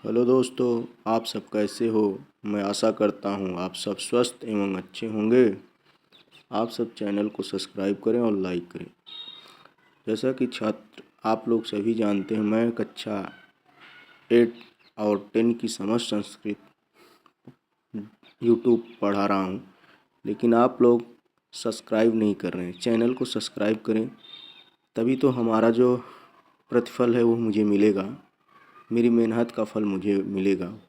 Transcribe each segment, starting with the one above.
Hello दोस्तों, आप सब कैसे हो। मैं आशा करता हूँ आप सब स्वस्थ एवं अच्छे होंगे। आप सब चैनल को सब्सक्राइब करें और लाइक करें। जैसा कि छात्र आप लोग सभी जानते हैं, मैं कक्षा 8 और 10 की समस्त संस्कृत यूट्यूब पढ़ा रहा हूँ, लेकिन आप लोग सब्सक्राइब नहीं कर रहे हैं। चैनल को सब्सक्राइब करें, तभी तो हमारा जो प्रतिफल है वो मुझे मिलेगा, मेरी मेहनत का फल मुझे मिलेगा।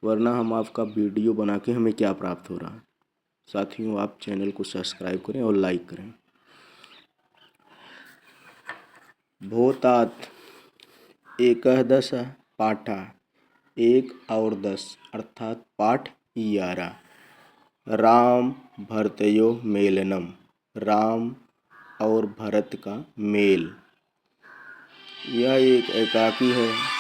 वरना हम आपका वीडियो बना के हमें क्या प्राप्त हो रहा है। साथियों, आप चैनल को सब्सक्राइब करें और लाइक करें। भोतात एकह दश पाठा, 1 और 10 अर्थात पाठ 11। राम भरतयो मेलनम, राम और भरत का मेल। यह एक एकाकी है।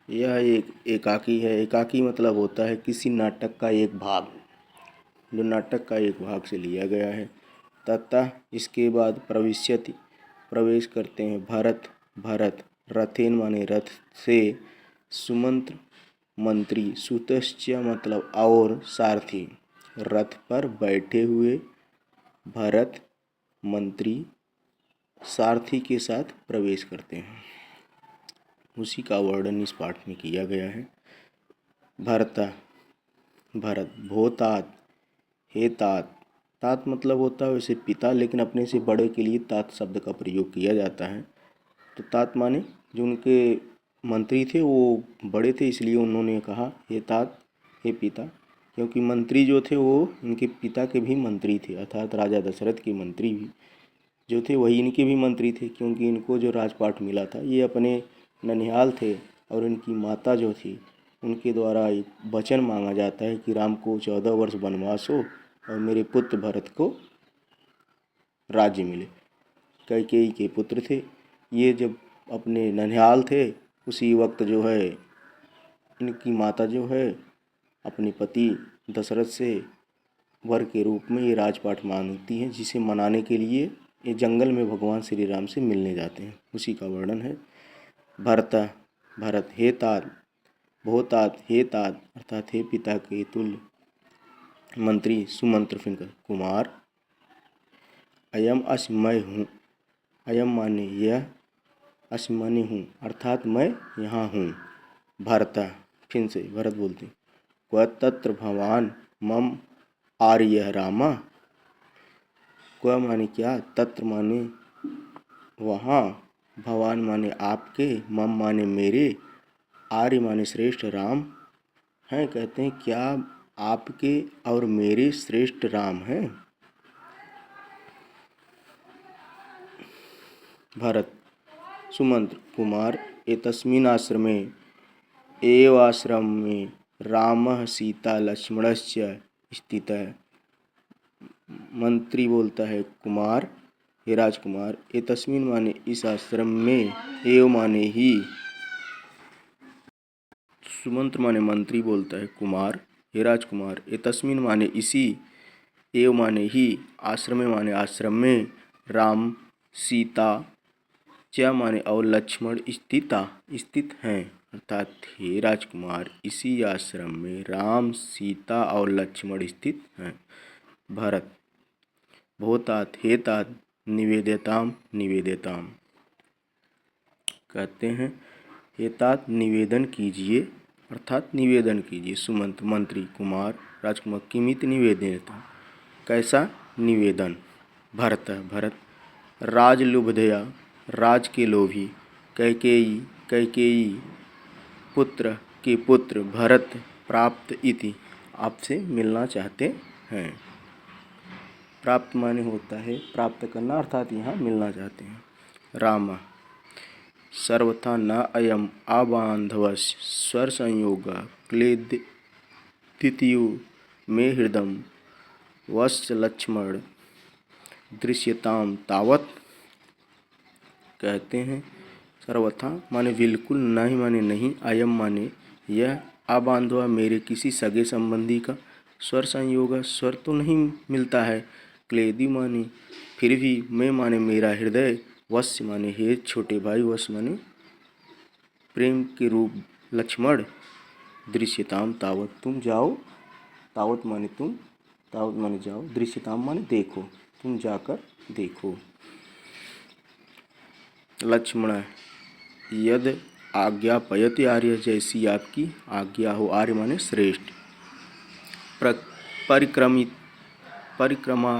यह एक एकाकी है। एकाकी मतलब होता है किसी नाटक का एक भाग, जो नाटक का एक भाग से लिया गया है। ततः इसके बाद प्रविश्यति, प्रवेश करते हैं। भरत, भरत रथेन माने रथ से, सुमंत्र मंत्री, सुतश्च मतलब और सारथी, रथ पर बैठे हुए भरत मंत्री सारथी के साथ प्रवेश करते हैं। उसी का वर्णन इस पाठ में किया गया है। भरता, भरत। भोतात, हे तात। तात मतलब होता है वैसे पिता, लेकिन अपने से बड़े के लिए तात शब्द का प्रयोग किया जाता है। तो तात माने जो उनके मंत्री थे वो बड़े थे, इसलिए उन्होंने कहा हे तात, हे पिता, क्योंकि मंत्री जो थे वो इनके पिता के भी मंत्री थे, अर्थात राजा दशरथ के मंत्री भी जो थे वही इनके भी मंत्री थे, क्योंकि इनको जो राजपाट मिला था ये अपने ननिहाल थे। और इनकी माता जो थी उनके द्वारा एक वचन मांगा जाता है कि राम को 14 वर्ष वनवास हो और मेरे पुत्र भरत को राज्य मिले। कैकेयी के पुत्र थे ये। जब अपने ननिहाल थे उसी वक्त जो है इनकी माता जो है अपने पति दशरथ से वर के रूप में ये राजपाट मांगती हैं, जिसे मनाने के लिए ये जंगल में भगवान श्री राम से मिलने जाते हैं। उसी का वर्णन है। भरता, भरत। हे तात, भोतात, हे तात अर्थात हे पिता के तुल्य। मंत्री, सुमंत्र फिर कुमार। अयम अस्य मैं हूँ, अयम माने यह, अस्य माने हूँ अर्थात मैं यहाँ हूँ। भरता, फिर से भरत बोलते क्व तत्र भवान मम आर्य रामा। क्व माने क्या, तत्र माने वहाँ, भवान माने आपके, मम माने मेरे, आर्य माने श्रेष्ठ राम हैं। कहते हैं क्या आपके और मेरे श्रेष्ठ राम हैं। भरत, सुमंत्र, कुमार। एतस्मिन् आश्रमे एव आश्रम में रामः सीता लक्ष्मणश्च स्थितः। मंत्री बोलता है कुमार, हे राजकुमार। एतस्मिन् माने इस आश्रम में, एव माने ही, सुमंत्र माने मंत्री बोलता है कुमार, हे राजकुमार। एतस्मिन् माने इसी, एव माने ही, आश्रम माने आश्रम में, राम सीता च माने और लक्ष्मण स्थिता स्थित हैं। अर्थात हे राजकुमार इसी आश्रम में राम सीता और लक्ष्मण स्थित हैं। भरत, भोतात, हे तात, निवेद्यताम, निवेद्यताम। कहते हैं हे तात निवेदन कीजिए, अर्थात निवेदन कीजिए। सुमंत मंत्री, कुमार, राजकुमार। किमित निवेदनता, कैसा निवेदन। भरत, भरत। राजलुब्धया, राज के लोभी। कैकेयी, कैकेयी पुत्र के पुत्र। भरत प्राप्त इति, आपसे मिलना चाहते हैं। प्राप्त माने होता है प्राप्त करना, अर्थात यहाँ मिलना चाहते हैं। रामा, सर्वथा न अयम आबांधवस्य स्वर संयोग क्लेदितियो मे हृदम वत्स लक्ष्मण दृश्यताम तावत। कहते हैं सर्वथा माने बिल्कुल, नहीं माने नहीं, अयम माने यह, आबांधवा मेरे किसी सगे संबंधी का, स्वर संयोग, स्वर तो नहीं मिलता है। क्लेदी माने फिर भी, मैं माने मेरा हृदय, वश्य माने हे छोटे भाई, वश माने प्रेम के रूप लक्ष्मण, दृश्यताम तावत तुम जाओ, तावत माने तुम, तावत माने जाओ, दृश्यताम माने देखो, तुम जाकर देखो। लक्ष्मण यद आज्ञापयति आर्य, जैसी आपकी आज्ञा हो, आर्य माने श्रेष्ठ। परिक्रमित परिक्रमा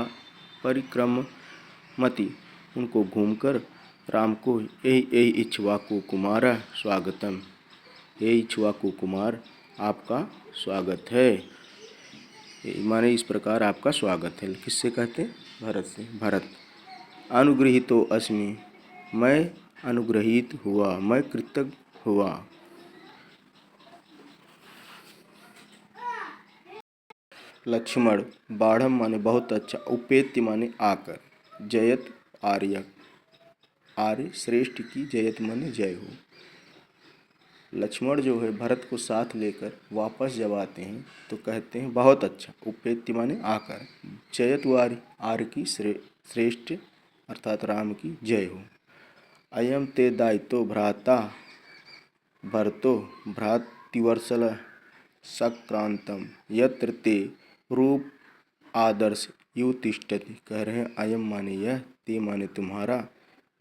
परिक्रममति उनको घूमकर, राम को यही यही इक्ष्वाकु कुमार स्वागतम, ये इक्ष्वाकु कुमार आपका स्वागत है, माने इस प्रकार आपका स्वागत है। किससे कहते हैं? भरत से। भरत अनुगृहीतो अस्मि, मैं अनुग्रहित हुआ, मैं कृतज्ञ हुआ। लक्ष्मण बाढ़ माने बहुत अच्छा, उपेत्य माने आकर, जयत आर्य, आर्य श्रेष्ठ की जयत माने जय हो। लक्ष्मण जो है भरत को साथ लेकर वापस जब आते हैं तो कहते हैं बहुत अच्छा, उपेत्य माने आकर, जयत आर्य, आर्य की श्रेष्ठ अर्थात राम की जय हो। अयम ते दायित्व भ्राता भरतो भ्रातृवत्सल सक्रांतम यत्र ते रूप आदर्श यु तिष्ठति। कह रहे हैं अयम माने यह, ते माने तुम्हारा,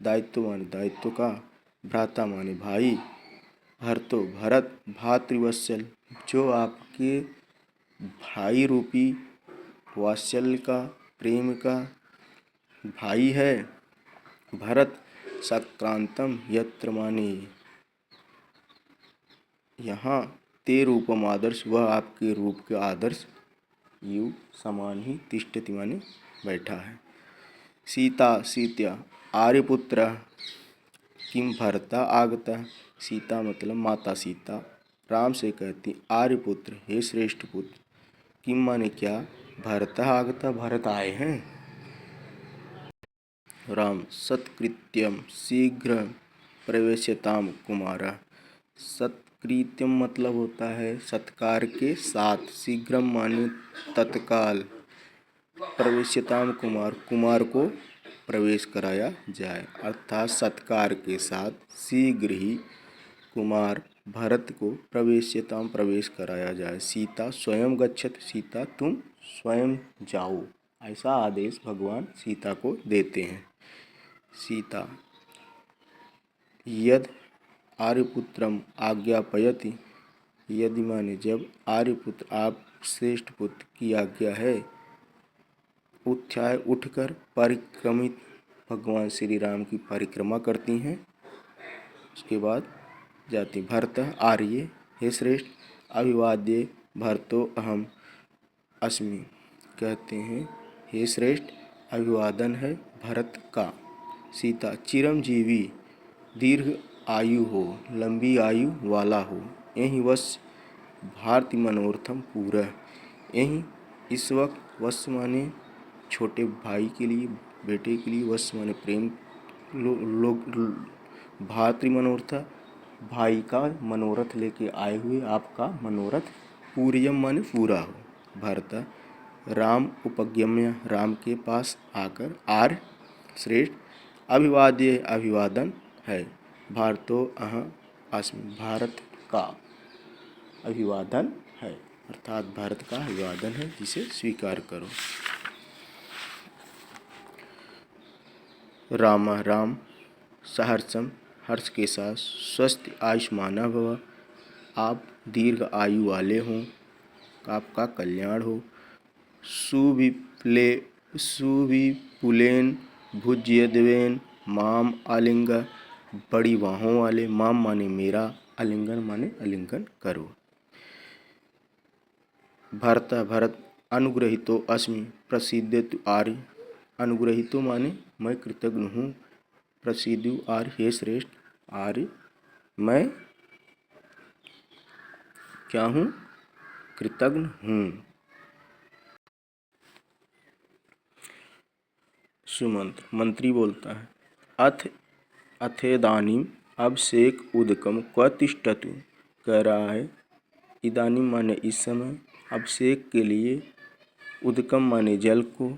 दायित्व माने दायित्व का, भ्राता माने भाई, भरतो भरत, भातृवत्सल जो आपके भाई रूपी वात्सल्य का, प्रेम का भाई है। भरत सक्रांतम यत्र माने यहाँ, ते रूपम आदर्श वह आपके रूप के आदर्श, यु समान ही, तिष्ठति माने बैठा है। सीता सीत्या आर्यपुत्र किम भरता आगता, सीता मतलब माता सीता राम से कहती आर्यपुत्र हे श्रेष्ठ पुत्र, किम माने क्या, भरता आगता भरत आए हैं। राम सत्कृत्यम शीघ्र प्रवेश्यताम कुमारा, सत्कृत्यम मतलब होता है सत्कार के साथ, शीघ्रम माने तत्काल, प्रवेश्यताम कुमार, कुमार को प्रवेश कराया जाए, अर्थात सत्कार के साथ शीघ्र ही कुमार भरत को प्रवेश्यताम प्रवेश कराया जाए। सीता स्वयं गच्छत, सीता तुम स्वयं जाओ, ऐसा आदेश भगवान सीता को देते हैं। सीता यद आर्यपुत्रम आज्ञापयति, यदि माने जब, आर्यपुत्र आप श्रेष्ठ पुत्र की आज्ञा है, उत्थाय उठकर, परिक्रमित भगवान श्री राम की परिक्रमा करती हैं, उसके बाद जाति। भरत आर्य हे श्रेष्ठ, अभिवाद्य भरतो अहम अस्मि, कहते हैं हे श्रेष्ठ अभिवादन है भरत का। सीता चिरंजीवी दीर्घ आयु हो, लंबी आयु वाला हो, यही वश भारती मनोरथम पूरा, यही इस वक्त वश माने छोटे भाई के लिए, बेटे के लिए, वश माने प्रेम, भातृ मनोरथ भाई का मनोरथ लेके आए हुए आपका मनोरथ पूर्यम माने पूरा हो। भरत राम उपगम्य, राम के पास आकर, आर्य श्रेष्ठ, अभिवाद्य अभिवादन है, भारतो अह अस्मि भारत का अभिवादन है, अर्थात भारत का अभिवादन है जिसे स्वीकार करो। राम राम सहर्षम हर्ष के साथ, स्वस्थ आयुष्माना भव आप दीर्घ आयु वाले हों, आपका कल्याण हो। सुविपुलेन भुज्यदेवेन माम आलिंग, बड़ी बाहों वाले, माम माने मेरा, आलिंगन माने आलिंगन करो। भरता भरत अनुग्रहितो अस्मि प्रसीद्यतु आर्य, अनुग्रहितो माने मैं कृतज्ञ हूँ, प्रसिद्धि आर्य हे श्रेष्ठ आर्य, मैं क्या हूँ, कृतज्ञ हूँ। सुमंत्र मंत्री बोलता है, अथेदानीम अभिषेक उदकम क्व तिष्ठतु, कह रहा है इदानीम माने इस समय, अभिषेक के लिए उदकम माने जल को,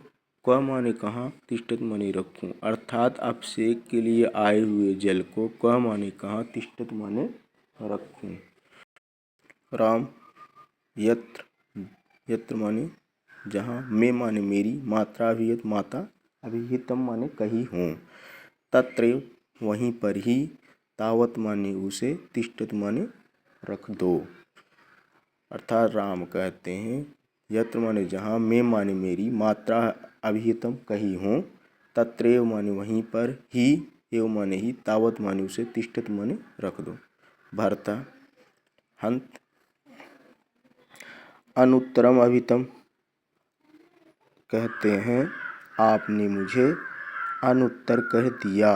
क माने कहाँ, तिष्ठत माने रखूं, अर्थात अभिषेक के लिए आए हुए जल को क माने कहाँ, तिष्ठत माने रखूं। राम यत्र, यत्र माने जहाँ, में माने मेरी, मात्रा अभिहित माता, अभिहितम माने कही हूँ, तत्रैव वहीं पर ही, तावत माने उसे, तिष्ठत माने रख दो। अर्थात राम कहते हैं यत्र माने जहाँ, में माने मेरी, मात्रा अभिहितम कही हूँ, तत्रैव माने वहीं पर, ही एव माने ही, तावत माने उसे, तिष्ठत माने रख दो। भर्ता हंत अनुत्तरम अभितम कहते हैं आपने मुझे अनुत्तर कह दिया।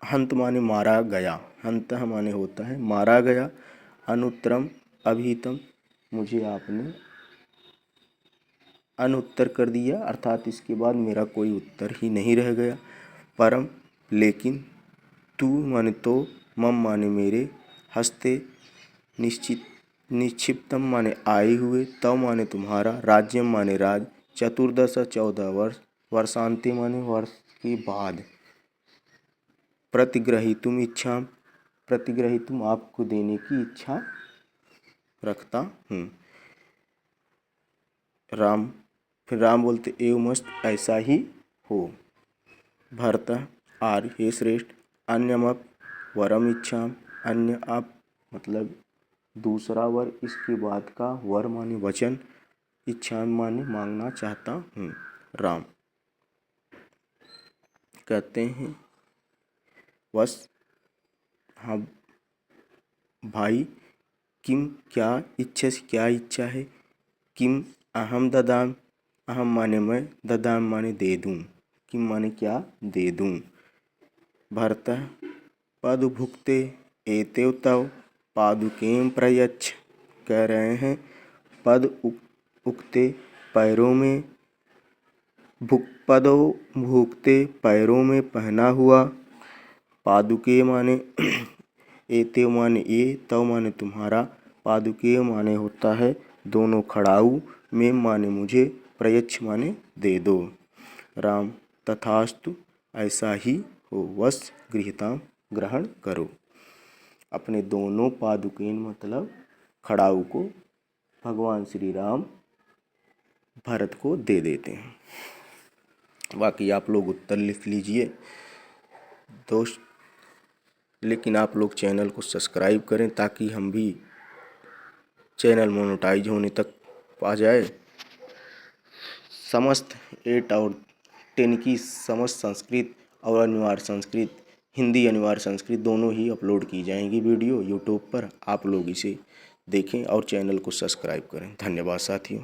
हंत माने मारा गया, हंत माने होता है मारा गया, अनुत्तरम अभिहितम मुझे आपने अनुत्तर कर दिया, अर्थात इसके बाद मेरा कोई उत्तर ही नहीं रह गया। परम लेकिन, तू माने तो, मम माने मेरे, हस्ते निक्षिप्तम माने आए हुए, तव माने तुम्हारा, राज्यम माने राज, चतुर्दश 14 वर्ष, वर्षांते माने वर्ष के बाद, प्रतिग्रहीतुम इच्छा, प्रतिग्रहीतुम आपको देने की इच्छा रखता हूँ। राम, फिर राम बोलते एवमस्त ऐसा ही हो। भरता आर्य हे श्रेष्ठ, अन्यमप वरम इच्छा, अन्य आप मतलब दूसरा वर, इसके बाद का वर माने वचन, इच्छा माने मांगना चाहता हूँ। राम कहते हैं वस, हाँ भाई, किम क्या इच्छा से क्या इच्छा है, किम अहम ददाम, अहम माने मैं, ददाम माने दे दूँ, किम माने क्या दे दूँ। भरता पद भुक्ते एतेव तव पादुकेम प्रयच्छ, कह रहे हैं पद उगते पैरों में, पदो भुगते पैरों में पहना हुआ, पादुके माने एतेव माने ये, तव माने तुम्हारा, पादुके माने होता है दोनों खड़ाऊ, में माने मुझे, प्रयच्छ माने दे दो। राम तथास्तु ऐसा ही हो, वस गृहीताम ग्रहण करो। अपने दोनों पादुकेन मतलब खड़ाऊ को भगवान श्री राम भरत को दे देते हैं। बाकी आप लोग उत्तर लिख लीजिए दोस्त, लेकिन आप लोग चैनल को सब्सक्राइब करें ताकि हम भी चैनल मोनेटाइज होने तक आ जाए। समस्त 8 और 10 की समस्त संस्कृत और अनिवार्य संस्कृत, हिंदी अनिवार्य संस्कृत दोनों ही अपलोड की जाएंगी वीडियो यूट्यूब पर। आप लोग इसे देखें और चैनल को सब्सक्राइब करें। धन्यवाद साथियों।